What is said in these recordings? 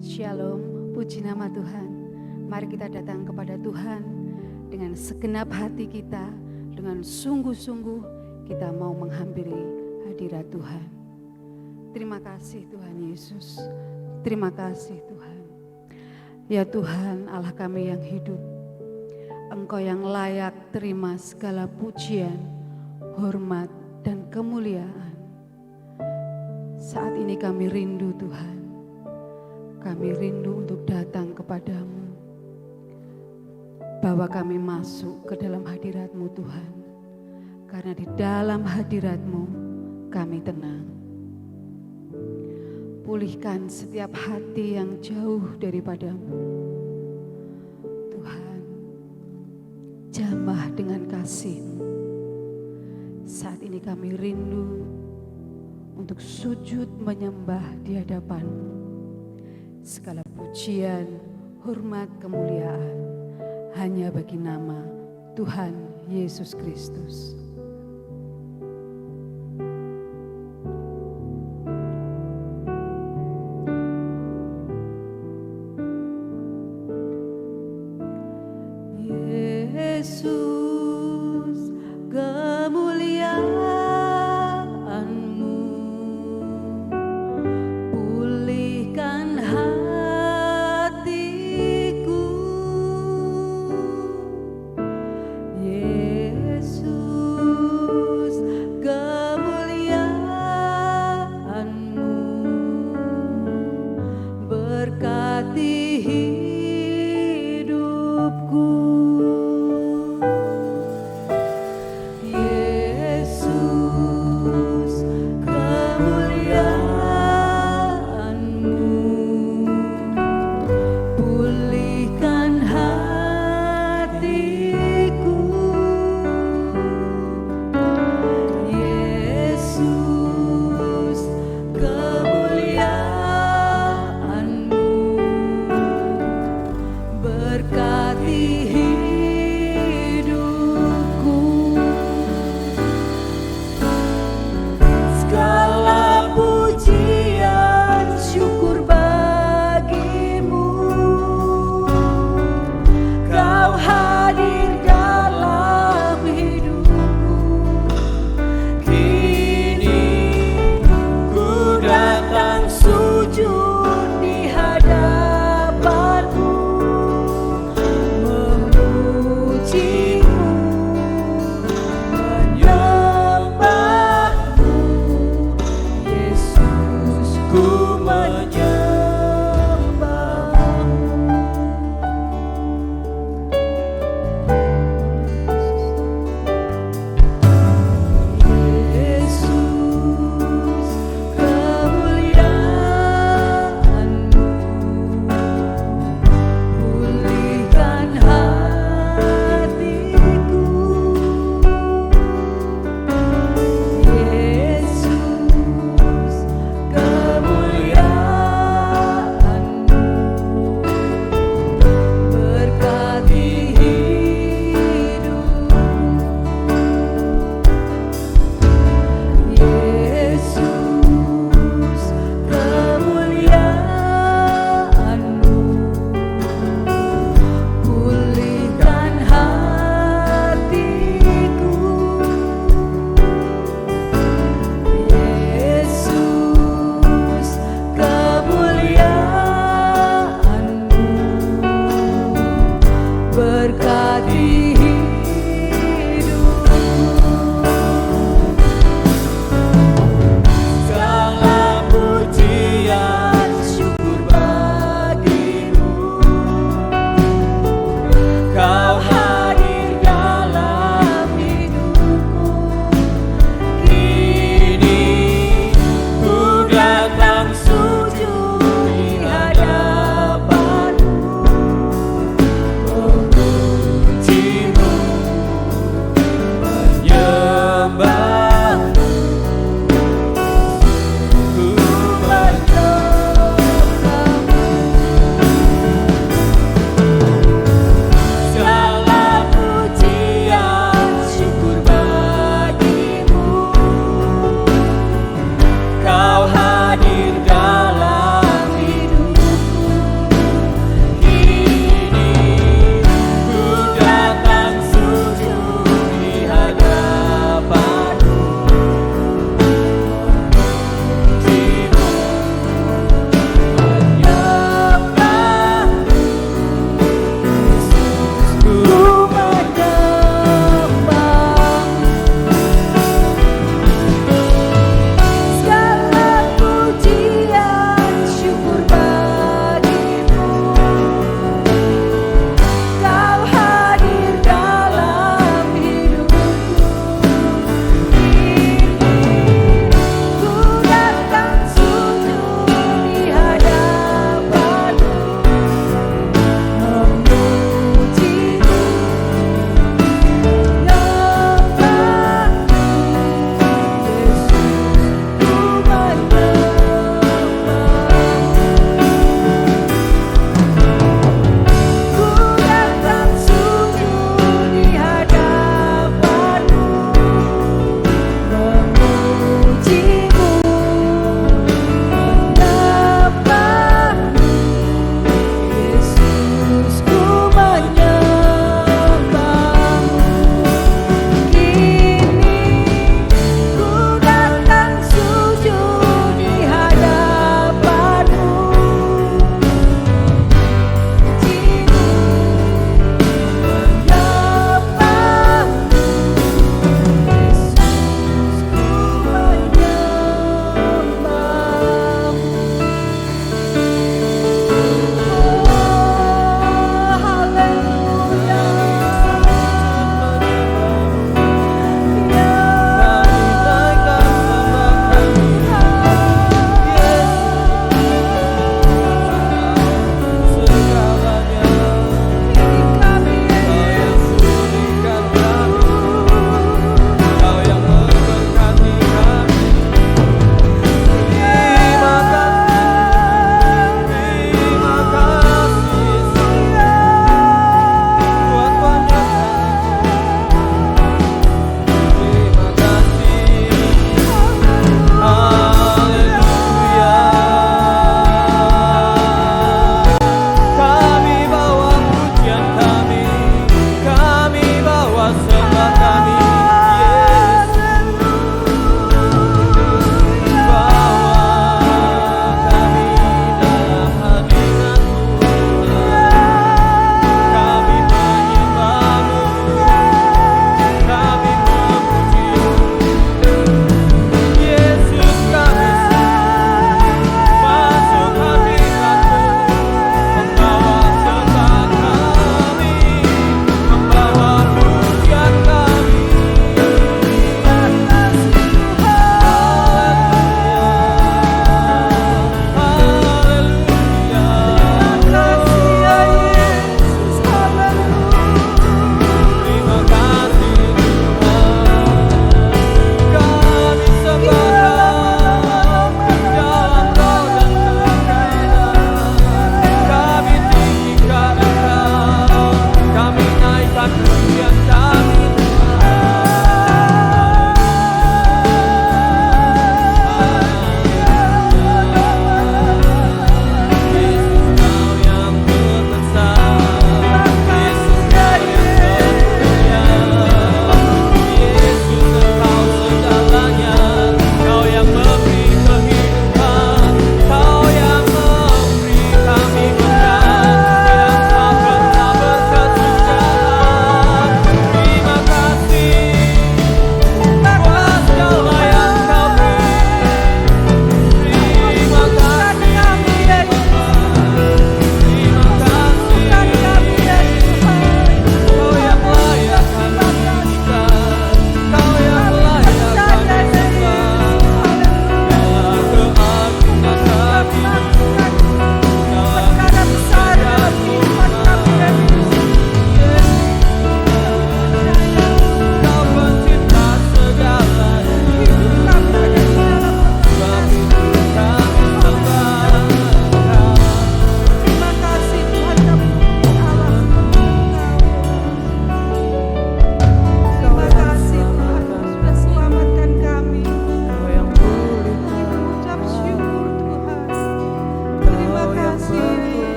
Shalom, puji nama Tuhan. Mari kita datang kepada Tuhan dengan segenap hati kita, dengan sungguh-sungguh kita mau menghampiri hadirat Tuhan. Terima kasih Tuhan Yesus, terima kasih Tuhan. Ya Tuhan Allah kami yang hidup, Engkau yang layak terima segala pujian, hormat dan kemuliaan. Saat ini kami rindu Tuhan. Kami rindu untuk datang kepadamu, bahwa kami masuk ke dalam hadirat-Mu Tuhan, karena di dalam hadirat-Mu kami tenang. Pulihkan setiap hati yang jauh daripadamu, Tuhan, jamah dengan kasih-Mu. Saat ini kami rindu untuk sujud menyembah di hadapan-Mu. Segala pujian, hormat, kemuliaan hanya bagi nama Tuhan Yesus Kristus. Yesus, kemuliaan-Mu pulihkan hatiku. Yesus,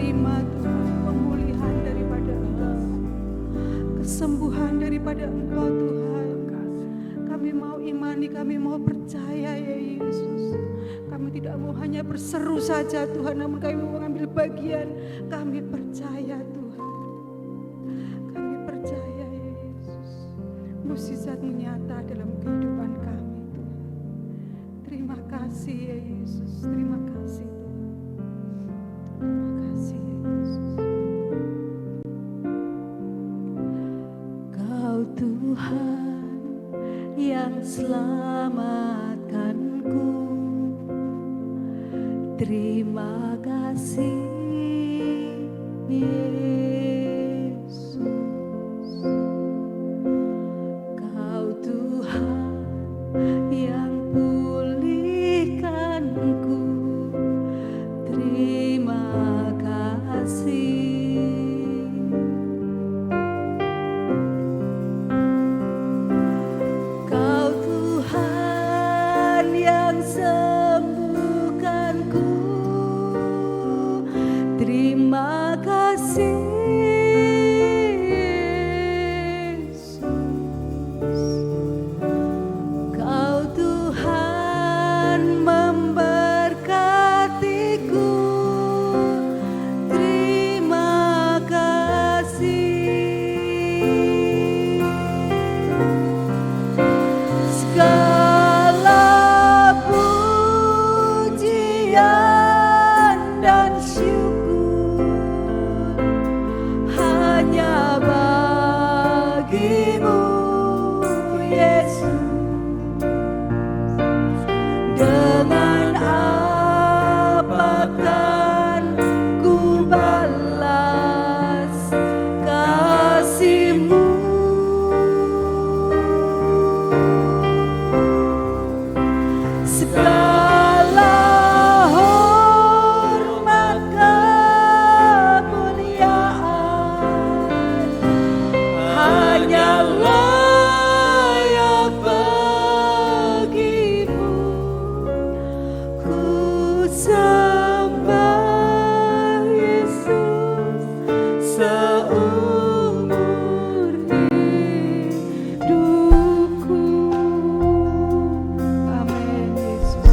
terima Tuhan pemulihan daripada Engkau, kesembuhan daripada Engkau Tuhan. Kami mau imani, kami mau percaya ya Yesus. Kami tidak mau hanya berseru saja Tuhan, namun kami mau mengambil bagian. Kami percaya Tuhan, kami percaya ya Yesus, mukjizat-Mu nyata dalam kehidupan kami Tuhan. Terima kasih ya Yesus, terima kasih Tuhan. Terima kasih ya Yesus. Kau Tuhan yang selamatkanku, terima kasih Yesus. Kau Tuhan yang pulihkanku, terima kasih. Kau Tuhan yang sembuhkanku, terima kasih Yesus. Kau Tuhan memberkatiku, terima kasih. Segala pujian dan syukur hanya bagimu Yesus. Dengan apa kan ku balas kasih-Mu? Segala hormat kemuliaan hanya layak bagimu. Ku sembah Yesus seumur hidupku. Amin Yesus.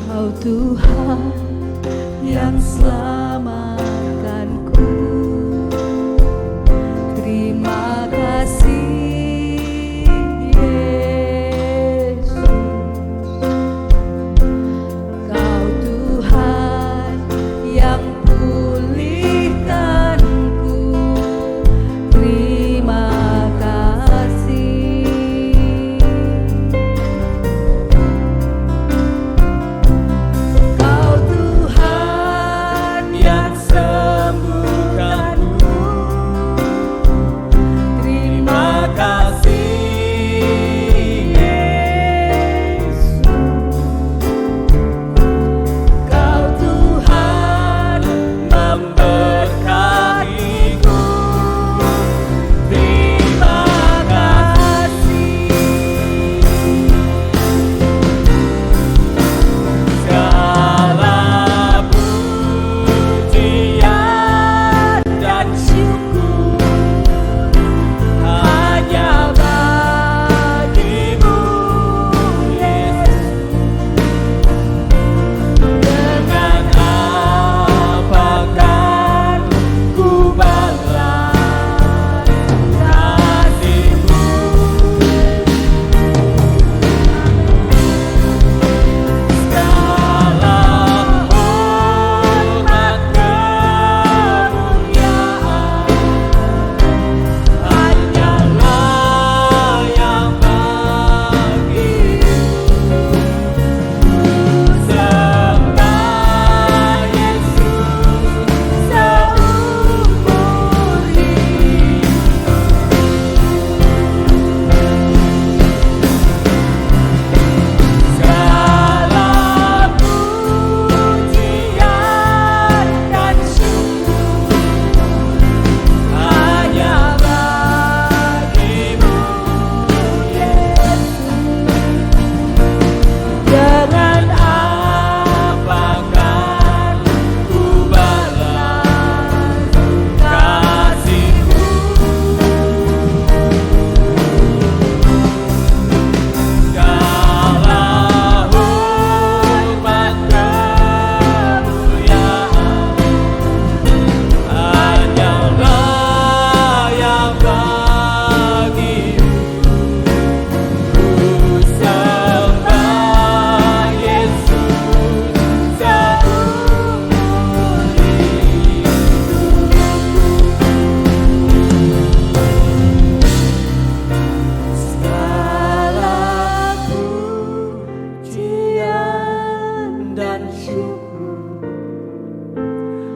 Kau Tuhan yang selamatkanku, terima kasih Yesus. Kau Tuhan yang pulihkanku, terima kasih. Kau Tuhan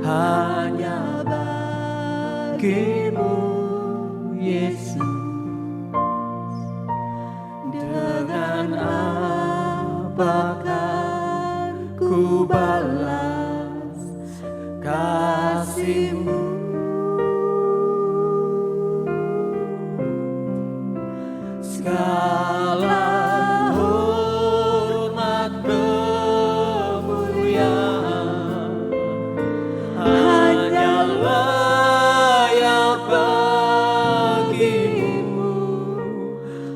hanya bagimu Yesus. Dengan apakah ku balas kasih-Mu? Segala hormat kemuliaan hanya layak bagimu.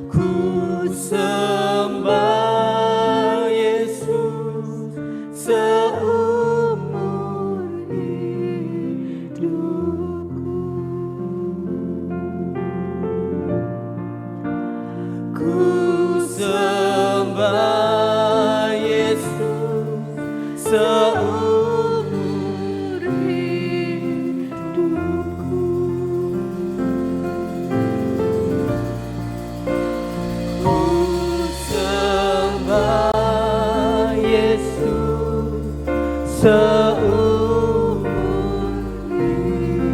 Ku sembah Yesus seumur hidupku. Ku sembah Yesus seumur hidupku. Ku sembah Yesus seumur hidupku.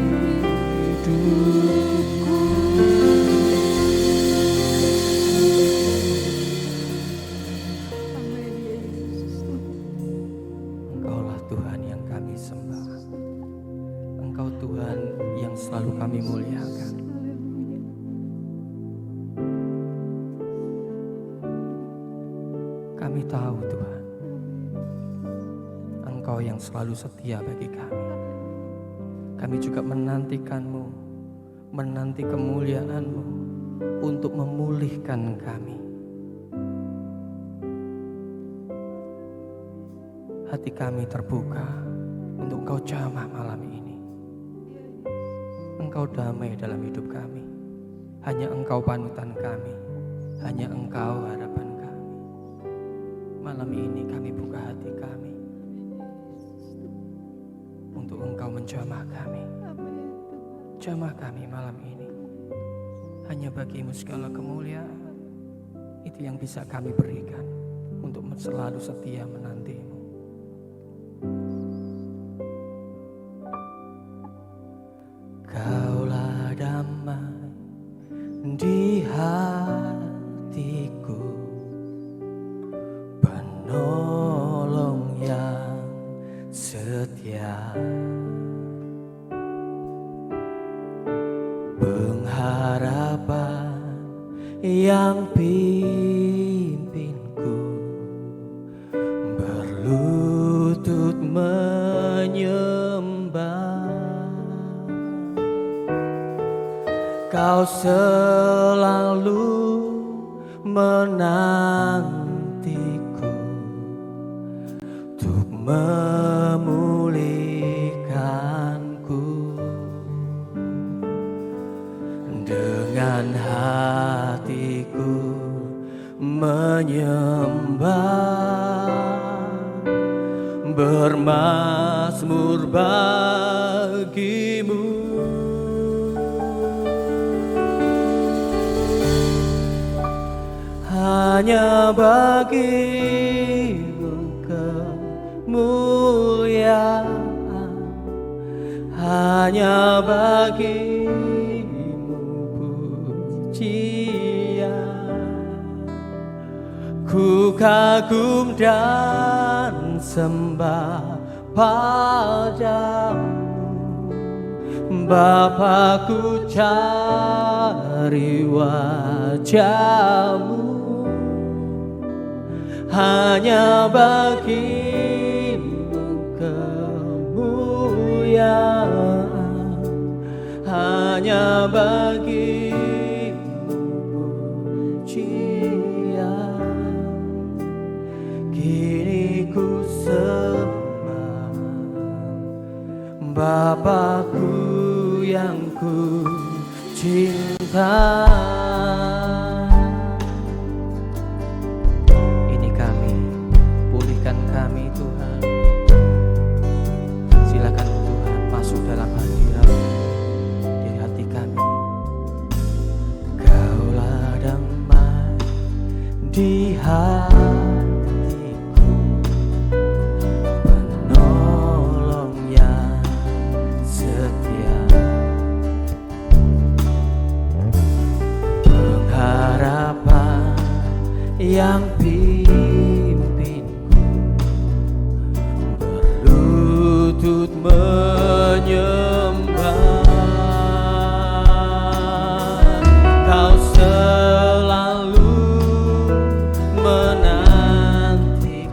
Engkaulah Tuhan yang kami sembah. Engkau Tuhan yang selalu kami muliakan. Kami tahu Tuhan, Engkau yang selalu setia bagi kami. Kami juga menantikan-Mu, menanti kemuliaan-Mu untuk memulihkan kami. Hati kami terbuka untuk Engkau jamah malam ini. Engkau damai dalam hidup kami. Hanya Engkau panutan kami. Hanya Engkau harapan kami. Malam ini kami buka hati kami untuk Engkau menjamah kami. Jamah kami malam ini. Hanya bagi-Mu segala kemuliaan. Itu yang bisa kami berikan untuk selalu setia menanti-Mu. Kaulah damai di hatiku, penolong yang setia, pengharapan yang pimpinku, berlutut menyembah. Kau selalu menantiku untuk memulihkanku. Dengan hatiku menyembah, bermazmur bagi-Mu. Hanya bagi-Mu kemuliaan, hanya bagi-Mu pujian. Ku kagum dan sembah padamu, Bapa, ku cari wajah-Mu. Hanya bagi-Mu kemuliaan, hanya bagi-Mu pujian. Kini ku sembah Bapa-Ku yang ku cinta. Kami Tuhan, silakan Tuhan masuk dalam hadirat di hati kami. Kaulah damai di hatiku, penolong yang untuk menyembah. Kau selalu menantiku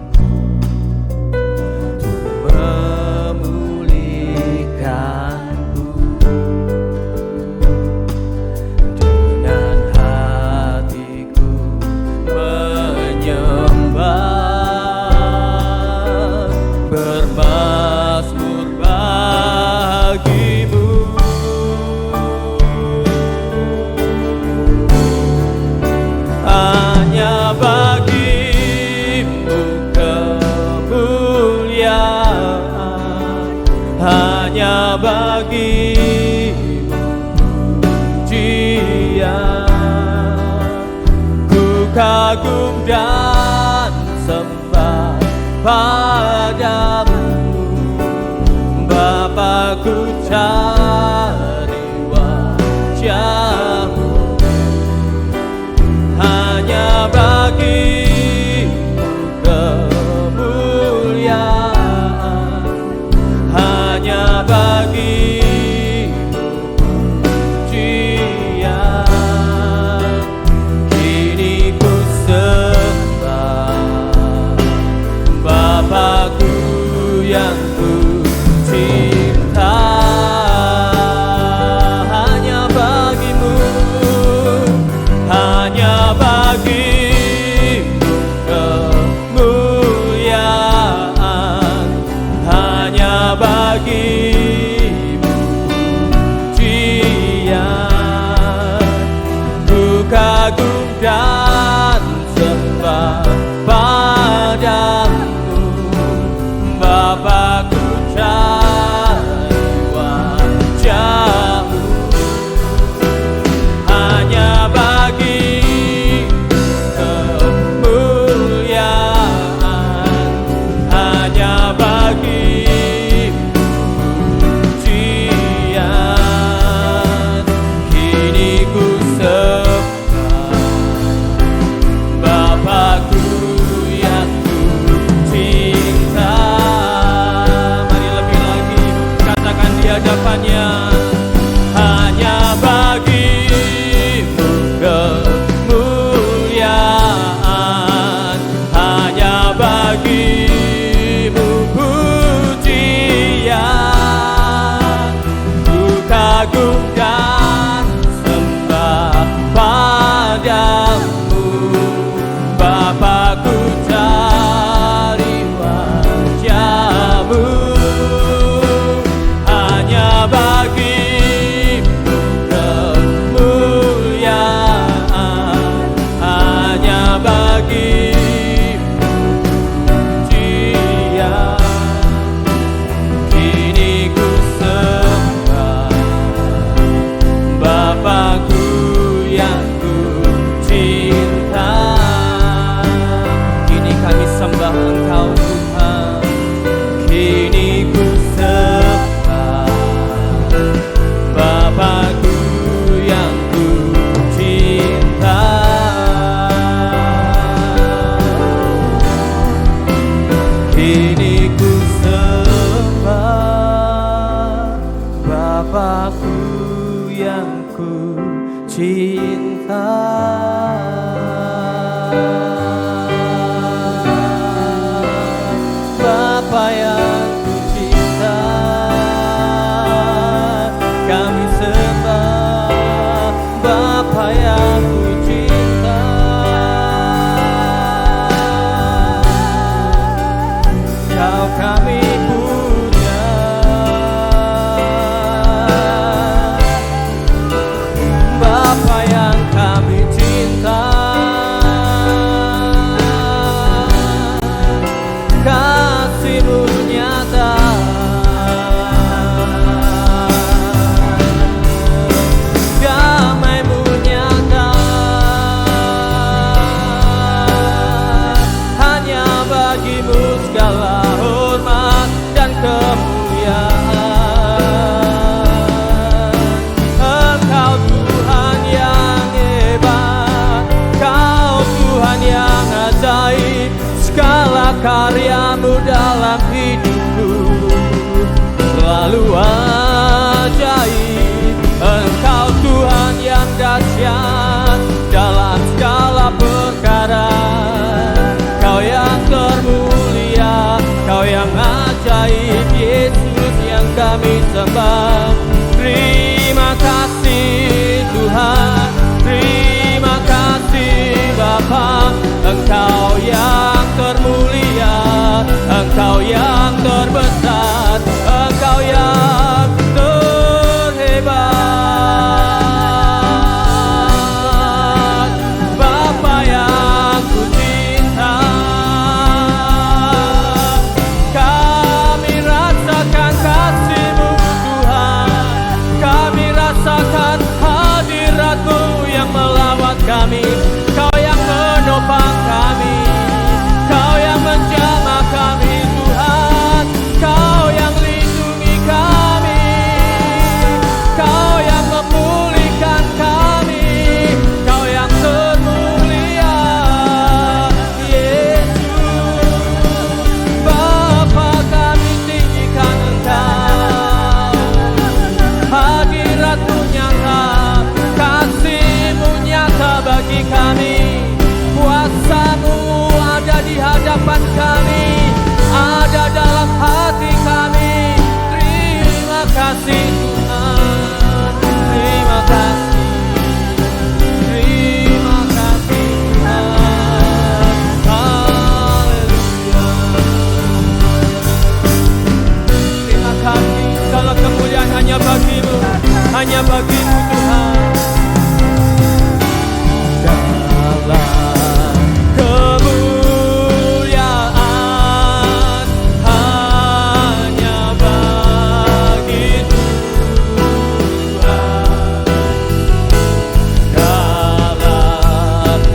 untuk memulihkanku. Dengan hatiku menyembah, bermazmur bagimu. Hanya bagimu kemuliaan, hanya bagimu pujian. Ku kagum dan sembah padamu, Bapa, ku cari wajah-Mu. Hanya bagimu kemuliaan, hanya bagimu pujian. Kini ku sembah Bapakku yang ku cinta. Hanya bagimu, hanya bagimu kemuliaan, hanya bagimu pujian. Ku kagum dan sembah padamu, Bapa, ku cari wajah-Mu. Hanya bagimu kemuliaan, hanya bagimu pujian. Kini ku sembah Bapakku yang ku cinta. Mari lebih lagi katakan di hadapannya. Hanya bagimu kemuliaan, hanya bagimu pujian. Ku kagum dan sembah padamu, Bapa, ku cari wajah-Mu. Hanya bagimu kemuliaan, hanya bagimu pujian. Kini ku sembah Bapakku yang ku cinta. Kini kami sembah Engkau Tuhan. Kini ku sembah Bapakku yang ku cinta. Kini ku sembah Bapakku yang ku cinta. Bapa yang ku cinta, kami sembah Bapa yang ku cinta. Kau kami punya, Bapa yang kami cinta. kami sembah. Terima kasih Tuhan, terima kasih Bapa. Engkau yang termulia, Engkau yang terbesar, Engkau yang terhebat. Bapa yang ku cinta, kami rasakan kasih-Mu Tuhan, kami rasakan hadirat-Mu yang melawat kami. Kau yang menopang kami, Kau yang menjamah kami Tuhan, Kau yang lindungi kami, Kau yang memulihkan kami, Kau yang termulia Yesus. Bapa, kami tinggikan Engkau, hadirat-Mu nyata, kasih-Mu nyata bagi kami. Kuasa-Mu ada di hadapan kami, ada dalam hati kami. Terima kasih Tuhan, terima kasih, terima kasih Tuhan. Haleluya. Terima kasih, segala kemuliaan hanya bagi-Mu, hanya bagi-Mu Tuhan. Kemuliaan hanya bagi Tuhan, segala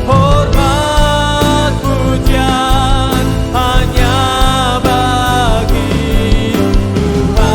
hormat pujian hanya bagi Tuhan.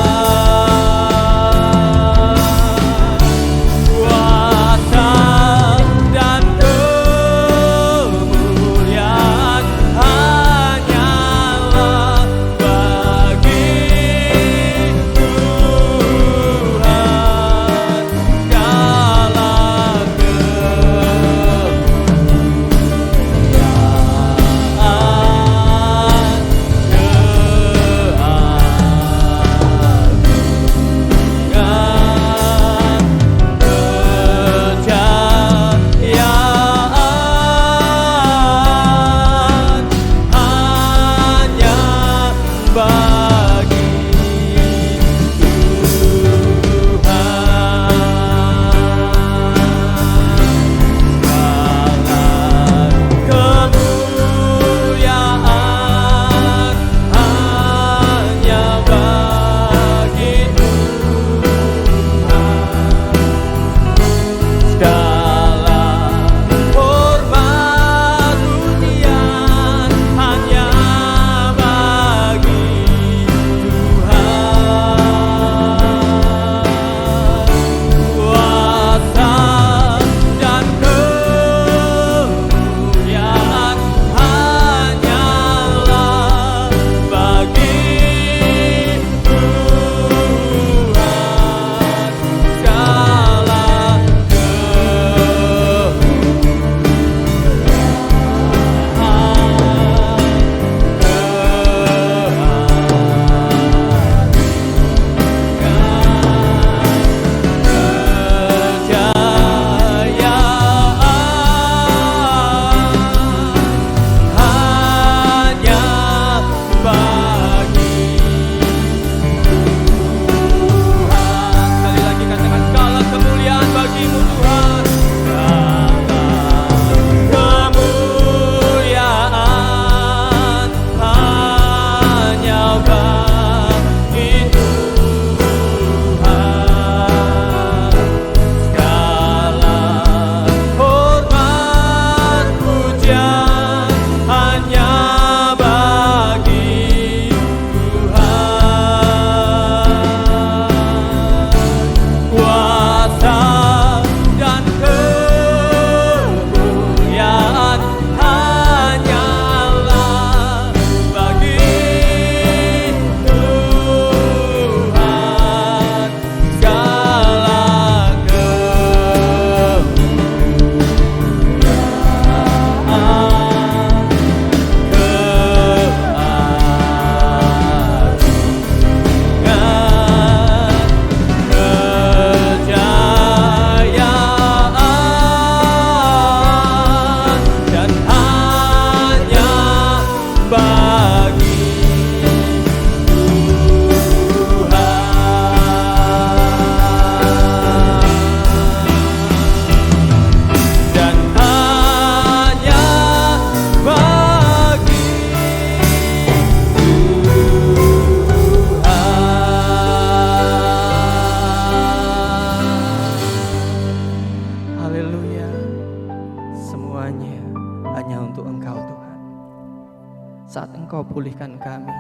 Engkau pulihkan kami,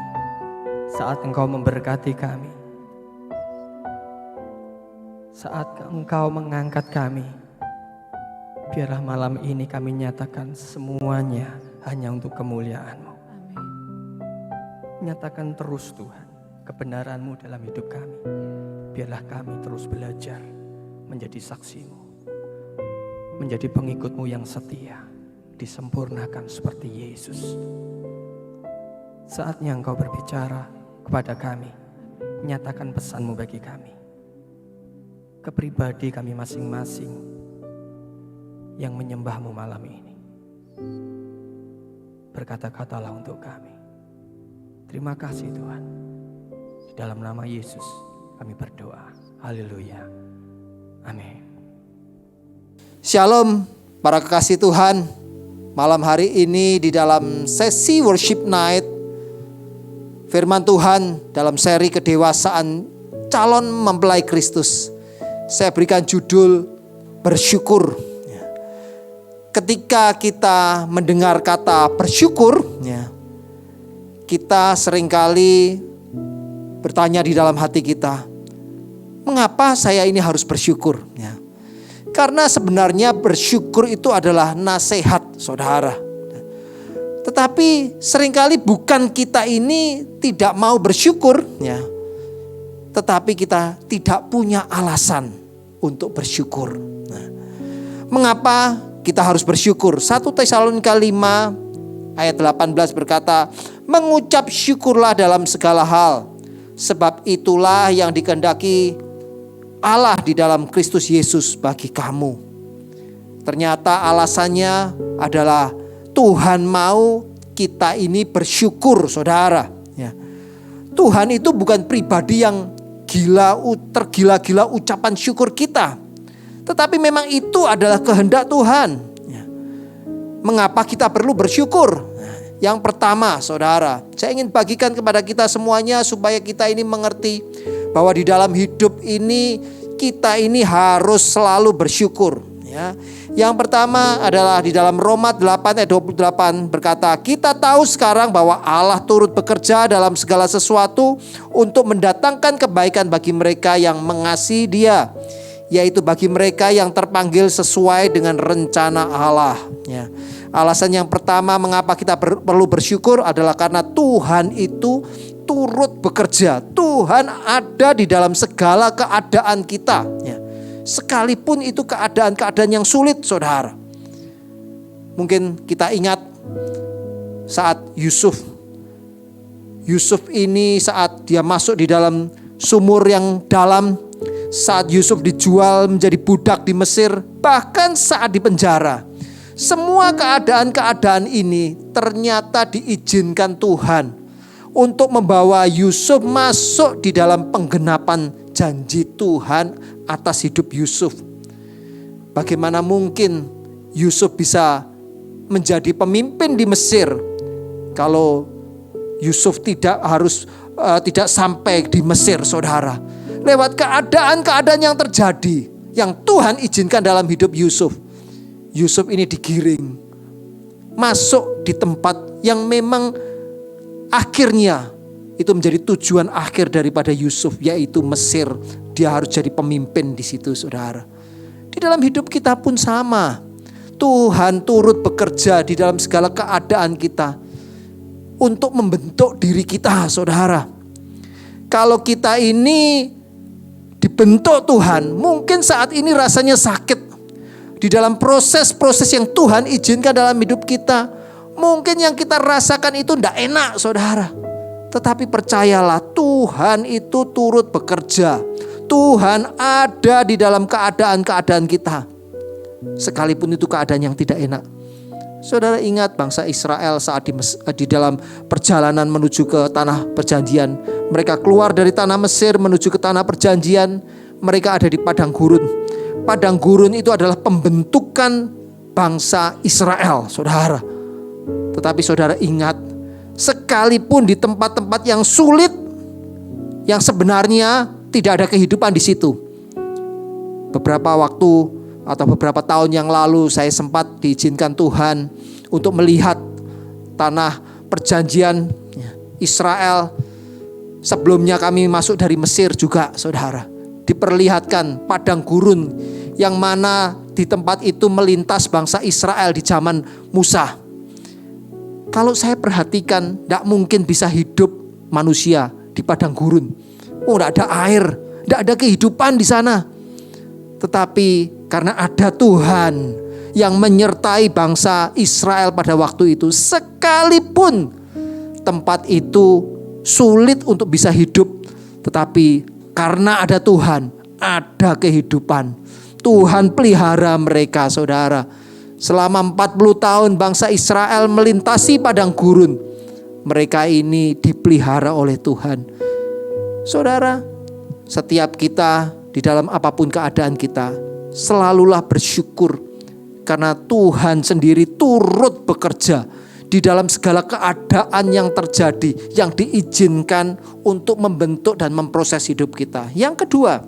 saat Engkau memberkati kami, saat Engkau mengangkat kami. Biarlah malam ini kami nyatakan semuanya hanya untuk kemuliaan-Mu. Nyatakan terus Tuhan kebenaran-Mu dalam hidup kami. Biarlah kami terus belajar menjadi saksi-Mu, menjadi pengikut-Mu yang setia, disempurnakan seperti Yesus. Saatnya Engkau berbicara kepada kami, nyatakan pesan-Mu bagi kami, ke pribadi kami masing-masing yang menyembah-Mu malam ini. Berkata-katalah untuk kami. Terima kasih Tuhan. Di dalam nama Yesus kami berdoa. Haleluya. Amin. Shalom para kekasih Tuhan. Malam hari ini di dalam sesi worship night, firman Tuhan dalam seri kedewasaan calon mempelai Kristus, saya berikan judul bersyukur. Ketika kita mendengar kata bersyukur, kita seringkali bertanya di dalam hati kita, mengapa saya ini harus bersyukur? Karena sebenarnya bersyukur itu adalah nasihat, saudara. Tetapi seringkali bukan kita ini tidak mau bersyukur, tetapi kita tidak punya alasan untuk bersyukur. Mengapa kita harus bersyukur? 1 Tesalonika 5 ayat 18 berkata, mengucap syukurlah dalam segala hal, sebab itulah yang dikehendaki Allah di dalam Kristus Yesus bagi kamu. Ternyata alasannya adalah Tuhan mau kita ini bersyukur, saudara. Tuhan itu bukan pribadi yang tergila-gila ucapan syukur kita, tetapi memang itu adalah kehendak Tuhan. Mengapa kita perlu bersyukur? Yang pertama, saudara, saya ingin bagikan kepada kita semuanya supaya kita ini mengerti bahwa di dalam hidup ini kita ini harus selalu bersyukur. Yang pertama adalah di dalam Roma 8 ayat 28 berkata, kita tahu sekarang bahwa Allah turut bekerja dalam segala sesuatu untuk mendatangkan kebaikan bagi mereka yang mengasihi Dia, yaitu bagi mereka yang terpanggil sesuai dengan rencana Allah. Alasan yang pertama mengapa kita perlu bersyukur adalah karena Tuhan itu turut bekerja. Tuhan ada di dalam segala keadaan kita, sekalipun itu keadaan-keadaan yang sulit, saudara. Mungkin kita ingat saat Yusuf ini saat dia masuk di dalam sumur yang dalam, saat Yusuf dijual menjadi budak di Mesir, bahkan saat di penjara. Semua keadaan-keadaan ini ternyata diizinkan Tuhan untuk membawa Yusuf masuk di dalam penggenapan janji Tuhan atas hidup Yusuf. Bagaimana mungkin Yusuf bisa menjadi pemimpin di Mesir kalau Yusuf tidak sampai di Mesir, saudara. Lewat keadaan-keadaan yang terjadi, yang Tuhan izinkan dalam hidup Yusuf. Yusuf ini digiring masuk di tempat yang memang akhirnya itu menjadi tujuan akhir daripada Yusuf, yaitu Mesir. Dia harus jadi pemimpin di situ, saudara. Di dalam hidup kita pun sama. Tuhan turut bekerja di dalam segala keadaan kita untuk membentuk diri kita, saudara. Kalau kita ini dibentuk Tuhan, mungkin saat ini rasanya sakit. Di dalam proses-proses yang Tuhan izinkan dalam hidup kita, mungkin yang kita rasakan itu tidak enak, saudara. Tetapi percayalah, Tuhan itu turut bekerja. Tuhan ada di dalam keadaan-keadaan kita, sekalipun itu keadaan yang tidak enak. Saudara ingat bangsa Israel saat di dalam perjalanan menuju ke tanah perjanjian. Mereka keluar dari tanah Mesir menuju ke tanah perjanjian. Mereka ada di padang gurun. Padang gurun itu adalah pembentukan bangsa Israel, saudara. Tetapi saudara ingat, sekalipun di tempat-tempat yang sulit, yang sebenarnya tidak ada kehidupan di situ. Beberapa waktu atau beberapa tahun yang lalu saya sempat diizinkan Tuhan untuk melihat tanah perjanjian Israel sebelumnya kami masuk dari Mesir juga, saudara. Diperlihatkan padang gurun yang mana di tempat itu melintas bangsa Israel di zaman Musa. Kalau saya perhatikan, tidak mungkin bisa hidup manusia di padang gurun. Tidak ada air, tidak ada kehidupan di sana. Tetapi karena ada Tuhan yang menyertai bangsa Israel pada waktu itu, sekalipun tempat itu sulit untuk bisa hidup, tetapi karena ada Tuhan, ada kehidupan. Tuhan pelihara mereka, saudara. Selama 40 tahun bangsa Israel melintasi padang gurun. Mereka ini dipelihara oleh Tuhan. Saudara, setiap kita di dalam apapun keadaan kita, selalulah bersyukur. Karena Tuhan sendiri turut bekerja di dalam segala keadaan yang terjadi, yang diizinkan untuk membentuk dan memproses hidup kita. Yang kedua,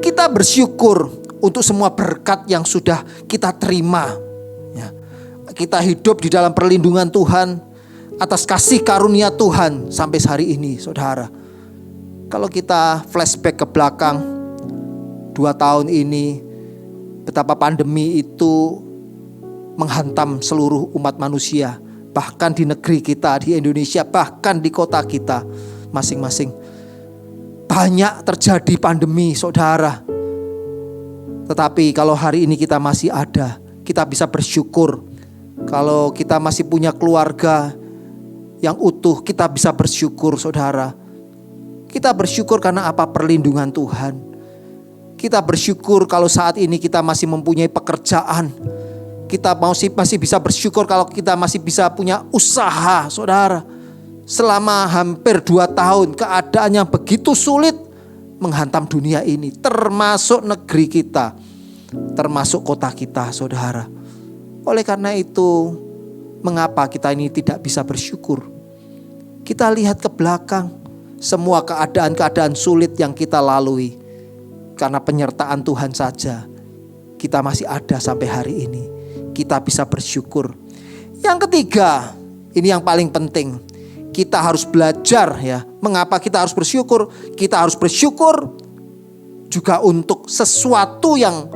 kita bersyukur untuk semua berkat yang sudah kita terima. Kita hidup di dalam perlindungan Tuhan, atas kasih karunia Tuhan sampai hari ini, saudara. Kalau kita flashback ke belakang 2 tahun ini, betapa pandemi itu menghantam seluruh umat manusia, bahkan di negeri kita, di Indonesia, bahkan di kota kita masing-masing. Banyak terjadi pandemi, saudara. Tetapi kalau hari ini kita masih ada, kita bisa bersyukur. Kalau kita masih punya keluarga yang utuh, kita bisa bersyukur, saudara. Kita bersyukur karena apa? Perlindungan Tuhan. Kita bersyukur kalau saat ini kita masih mempunyai pekerjaan. Kita masih bisa bersyukur kalau kita masih bisa punya usaha, saudara. Selama hampir 2 tahun keadaan yang begitu sulit menghantam dunia ini, termasuk negeri kita, termasuk kota kita, saudara. Oleh karena itu, mengapa kita ini tidak bisa bersyukur? Kita lihat ke belakang, semua keadaan-keadaan sulit yang kita lalui, karena penyertaan Tuhan saja, kita masih ada sampai hari ini. Kita bisa bersyukur. Yang ketiga, ini yang paling penting. Kita harus belajar, ya. Mengapa kita harus bersyukur? Kita harus bersyukur juga untuk sesuatu yang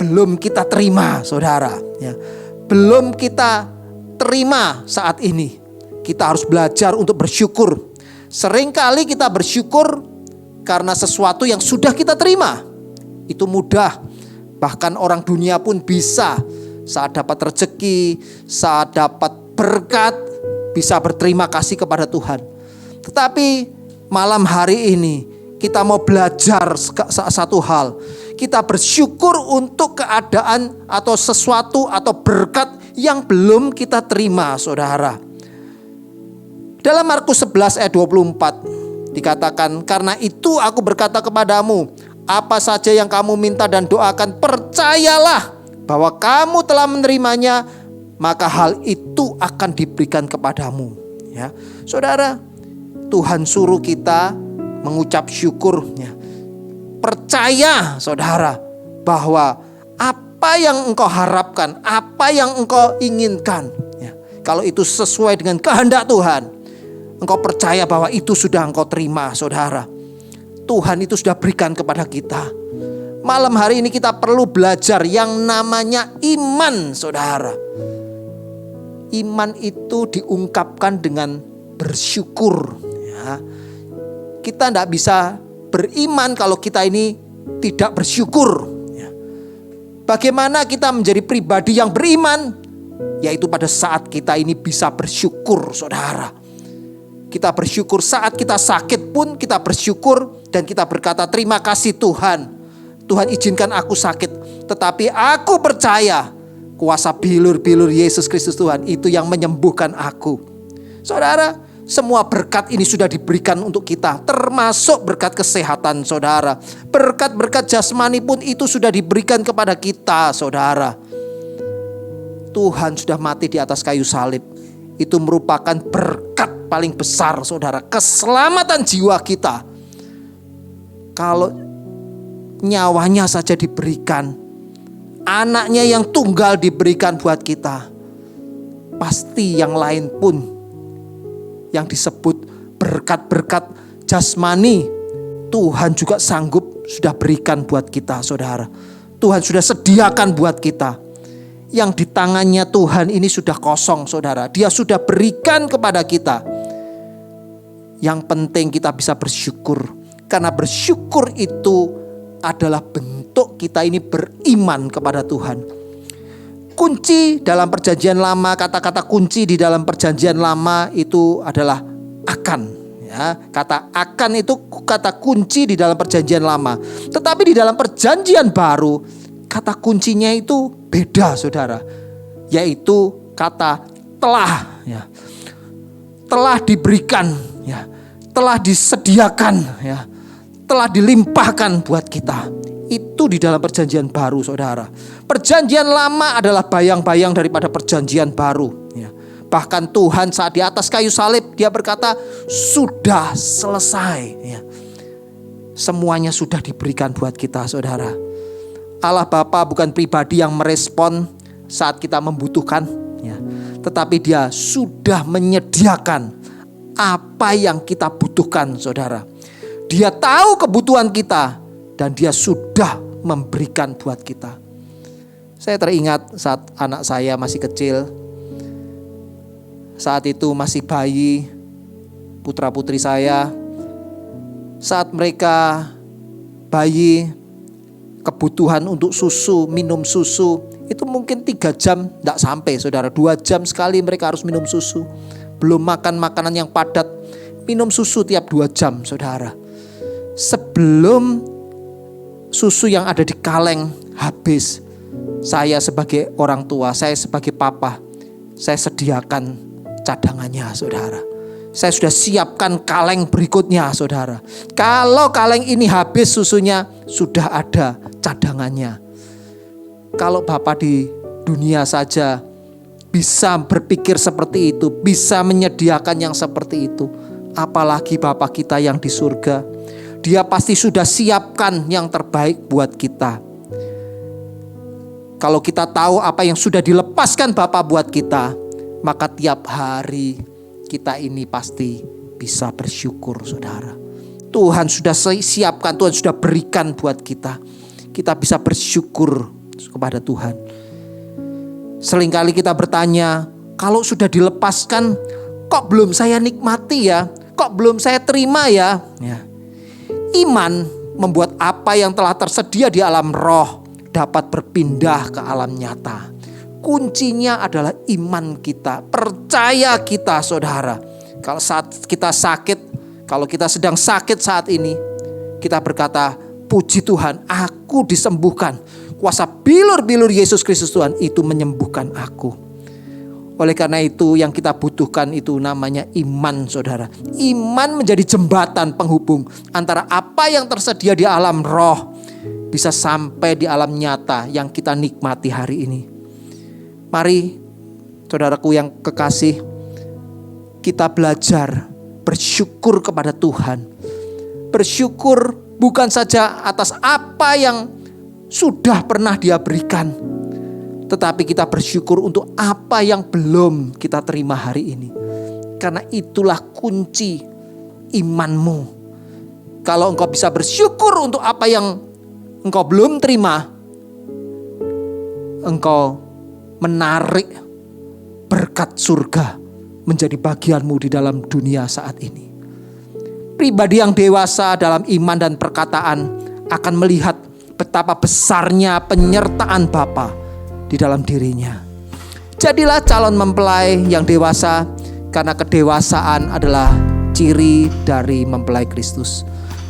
belum kita terima, saudara. Ya. Belum kita terima saat ini. Kita harus belajar untuk bersyukur. Seringkali kita bersyukur karena sesuatu yang sudah kita terima. Itu mudah. Bahkan orang dunia pun bisa saat dapat rezeki, saat dapat berkat, bisa berterima kasih kepada Tuhan. Tetapi malam hari ini kita mau belajar satu hal. Kita bersyukur untuk keadaan atau sesuatu atau berkat yang belum kita terima, saudara. Dalam Markus 11 ayat 24 dikatakan, karena itu aku berkata kepadamu, apa saja yang kamu minta dan doakan, percayalah bahwa kamu telah menerimanya, maka hal itu akan diberikan kepadamu. Ya, saudara, Tuhan suruh kita mengucap syukur. Ya. Percaya, saudara, bahwa apa yang engkau harapkan, apa yang engkau inginkan, ya, kalau itu sesuai dengan kehendak Tuhan, engkau percaya bahwa itu sudah engkau terima, saudara. Tuhan itu sudah berikan kepada kita. Malam hari ini kita perlu belajar yang namanya iman, saudara. Iman itu diungkapkan dengan bersyukur. Ya. Kita tidak bisa beriman kalau kita ini tidak bersyukur. Ya. Bagaimana kita menjadi pribadi yang beriman? Yaitu pada saat kita ini bisa bersyukur, saudara. Kita bersyukur saat kita sakit pun kita bersyukur dan kita berkata terima kasih Tuhan. Tuhan izinkan aku sakit, tetapi aku percaya kuasa bilur-bilur Yesus Kristus Tuhan itu yang menyembuhkan aku. Saudara, semua berkat ini sudah diberikan untuk kita, termasuk berkat kesehatan, saudara. Berkat-berkat jasmani pun itu sudah diberikan kepada kita, saudara. Tuhan sudah mati di atas kayu salib. Itu merupakan berkat paling besar, saudara. Keselamatan jiwa kita. Kalau nyawanya saja diberikan, anaknya yang tunggal diberikan buat kita, pasti yang lain pun yang disebut berkat-berkat jasmani, Tuhan juga sanggup sudah berikan buat kita, saudara. Tuhan sudah sediakan buat kita. Yang di tangannya Tuhan ini sudah kosong, saudara. Dia sudah berikan kepada kita. Yang penting kita bisa bersyukur. Karena bersyukur itu adalah bentuk kita ini beriman kepada Tuhan. Kunci dalam perjanjian lama, kata-kata kunci di dalam perjanjian lama itu adalah akan. Ya, kata akan itu kata kunci di dalam perjanjian lama. Tetapi di dalam perjanjian baru, kata kuncinya itu beda, saudara. Yaitu kata telah. Ya. Telah diberikan, ya. Telah disediakan, ya. Telah dilimpahkan buat kita. Itu di dalam perjanjian baru, saudara. Perjanjian lama adalah bayang-bayang daripada perjanjian baru, ya. Bahkan Tuhan saat di atas kayu salib, dia berkata sudah selesai, ya. Semuanya sudah diberikan buat kita, saudara. Allah Bapa bukan pribadi yang merespon saat kita membutuhkan, ya. Tetapi dia sudah menyediakan apa yang kita butuhkan, saudara. Dia tahu kebutuhan kita dan dia sudah memberikan buat kita. Saya teringat saat anak saya masih kecil. Saat itu masih bayi, putra-putri saya. Saat mereka bayi, kebutuhan untuk susu, minum susu, itu mungkin 3 jam tidak sampai, saudara. 2 jam sekali mereka harus minum susu. Belum makan makanan yang padat, minum susu tiap 2 jam, saudara. Sebelum susu yang ada di kaleng habis, saya sebagai orang tua, saya sebagai papa, saya sediakan cadangannya, saudara. Saya sudah siapkan kaleng berikutnya, saudara. Kalau kaleng ini habis susunya, sudah ada cadangannya. Kalau Bapak di dunia saja bisa berpikir seperti itu, bisa menyediakan yang seperti itu, apalagi Bapak kita yang di surga. Dia pasti sudah siapkan yang terbaik buat kita. Kalau kita tahu apa yang sudah dilepaskan Bapa buat kita, maka tiap hari kita ini pasti bisa bersyukur, saudara. Tuhan sudah siapkan, Tuhan sudah berikan buat kita. Kita bisa bersyukur kepada Tuhan. Seringkali kita bertanya, kalau sudah dilepaskan, kok belum saya nikmati ya? Kok belum saya terima ya? Ya. Iman membuat apa yang telah tersedia di alam roh dapat berpindah ke alam nyata. Kuncinya adalah iman kita, percaya kita, saudara. Kalau saat kita sakit, kalau kita sedang sakit saat ini, kita berkata, puji Tuhan, aku disembuhkan. Kuasa bilur-bilur Yesus Kristus Tuhan itu menyembuhkan aku. Oleh karena itu yang kita butuhkan itu namanya iman, saudara. Iman menjadi jembatan penghubung antara apa yang tersedia di alam roh bisa sampai di alam nyata yang kita nikmati hari ini. Mari saudaraku yang kekasih, kita belajar bersyukur kepada Tuhan. Bersyukur bukan saja atas apa yang sudah pernah Dia berikan, tetapi kita bersyukur untuk apa yang belum kita terima hari ini. Karena itulah kunci imanmu. Kalau engkau bisa bersyukur untuk apa yang engkau belum terima, engkau menarik berkat surga menjadi bagianmu di dalam dunia saat ini. Pribadi yang dewasa dalam iman dan perkataan akan melihat betapa besarnya penyertaan Bapa di dalam dirinya. Jadilah calon mempelai yang dewasa, karena kedewasaan adalah ciri dari mempelai Kristus.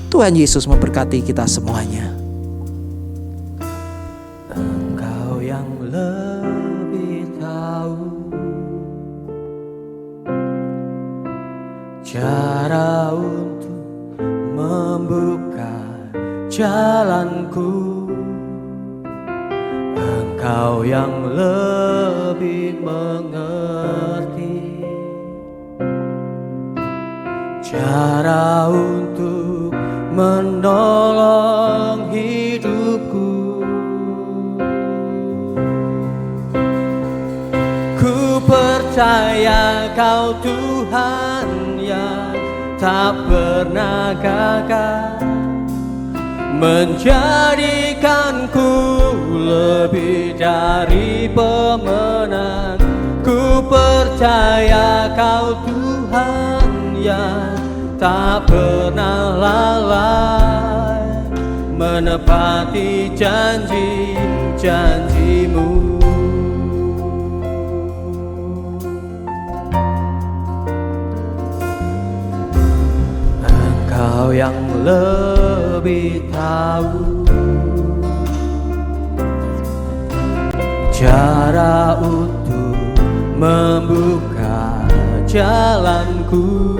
Tuhan Yesus memberkati kita semuanya. Engkau yang lebih tahu cara untuk membuka jalanku. Engkau yang lebih mengerti cara untuk menolong hidupku. Ku percaya Kau Tuhan tak pernah gagal, menjadikanku lebih dari pemenang. Ku percaya Kau Tuhan yang tak pernah lalai, menepati janji-janji-Mu. Engkau yang lebih tahu cara untuk membuka jalanku.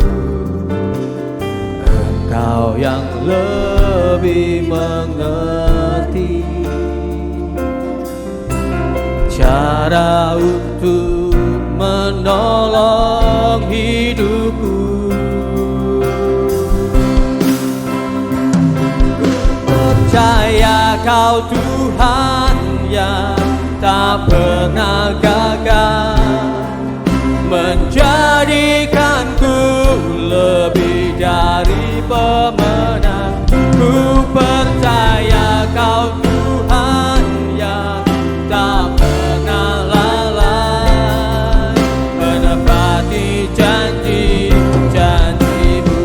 Engkau yang lebih mengerti cara untuk menolong hidupku. Percaya Kau Tuhan yang tak pernah gagal, menjadikanku lebih dari pemenang. Ku percaya Kau Tuhan yang tak pernah lalai, menepati janji-janji-Mu.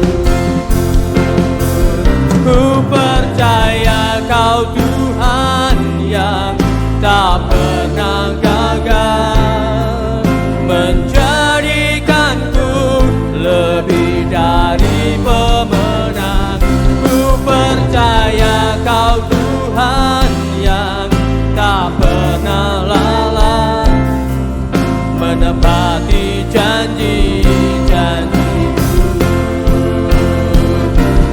Ku percaya Kau Tuhan yang tak pernah gagal, menjadikanku lebih dari pemenang. Ku percaya Kau Tuhan yang tak pernah lalai, menepati janji-janji-Mu.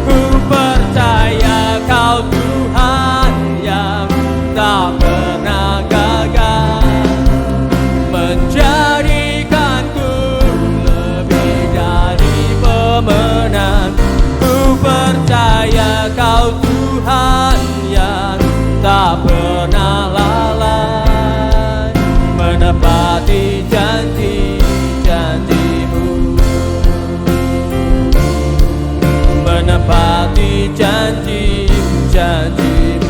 Ku percaya Kau Tuhan yang tak pernah gagal, menjadikanku lebih dari pemenang. Ku percaya Kau Tuhan yang tak pernah lalai, menepati janji-janji-Mu, menepati janji-janji-Mu,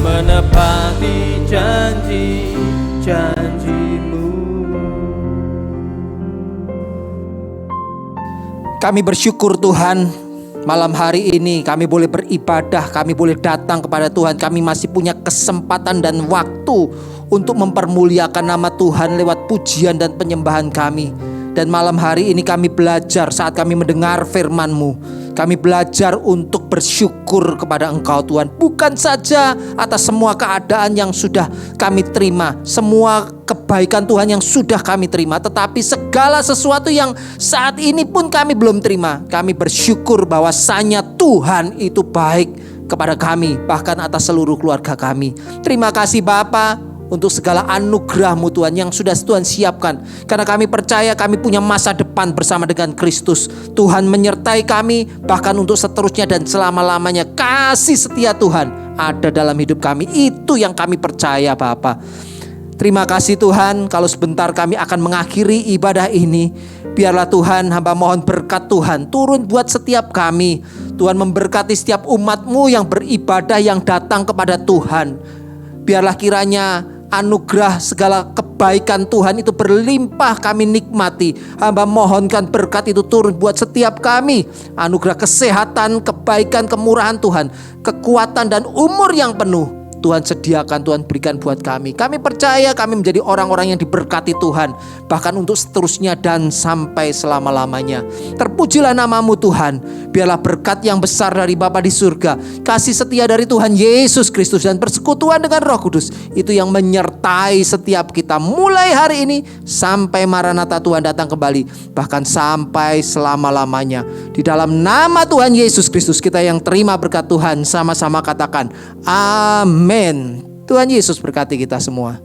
menepati janji-janji-Mu. Kami bersyukur Tuhan, malam hari ini kami boleh beribadah, kami boleh datang kepada Tuhan. Kami masih punya kesempatan dan waktu untuk mempermuliakan nama Tuhan lewat pujian dan penyembahan kami. Dan malam hari ini kami belajar saat kami mendengar firman-Mu. Kami belajar untuk bersyukur kepada Engkau Tuhan. Bukan saja atas semua keadaan yang sudah kami terima, semua kebaikan Tuhan yang sudah kami terima, tetapi segala sesuatu yang saat ini pun kami belum terima. Kami bersyukur bahwasanya Tuhan itu baik kepada kami, bahkan atas seluruh keluarga kami. Terima kasih Bapa untuk segala anugerah-Mu Tuhan yang sudah Tuhan siapkan. Karena kami percaya kami punya masa depan bersama dengan Kristus. Tuhan menyertai kami bahkan untuk seterusnya dan selama-lamanya. Kasih setia Tuhan ada dalam hidup kami. Itu yang kami percaya Bapa. Terima kasih Tuhan, kalau sebentar kami akan mengakhiri ibadah ini. Biarlah Tuhan, hamba mohon berkat Tuhan turun buat setiap kami. Tuhan memberkati setiap umat-Mu yang beribadah, yang datang kepada Tuhan. Biarlah kiranya anugerah segala kebaikan Tuhan itu berlimpah kami nikmati. Hamba mohonkan berkat itu turun buat setiap kami. Anugerah kesehatan, kebaikan, kemurahan Tuhan, kekuatan dan umur yang penuh Tuhan sediakan, Tuhan berikan buat kami. Kami percaya kami menjadi orang-orang yang diberkati Tuhan, bahkan untuk seterusnya dan sampai selama-lamanya. Terpujilah nama-Mu Tuhan. Biarlah berkat yang besar dari Bapa di surga, kasih setia dari Tuhan Yesus Kristus, dan persekutuan dengan Roh Kudus itu yang menyertai setiap kita mulai hari ini sampai Maranatha Tuhan datang kembali, bahkan sampai selama-lamanya. Di dalam nama Tuhan Yesus Kristus kita yang terima berkat Tuhan, sama-sama katakan amin. Tuhan Yesus berkati kita semua.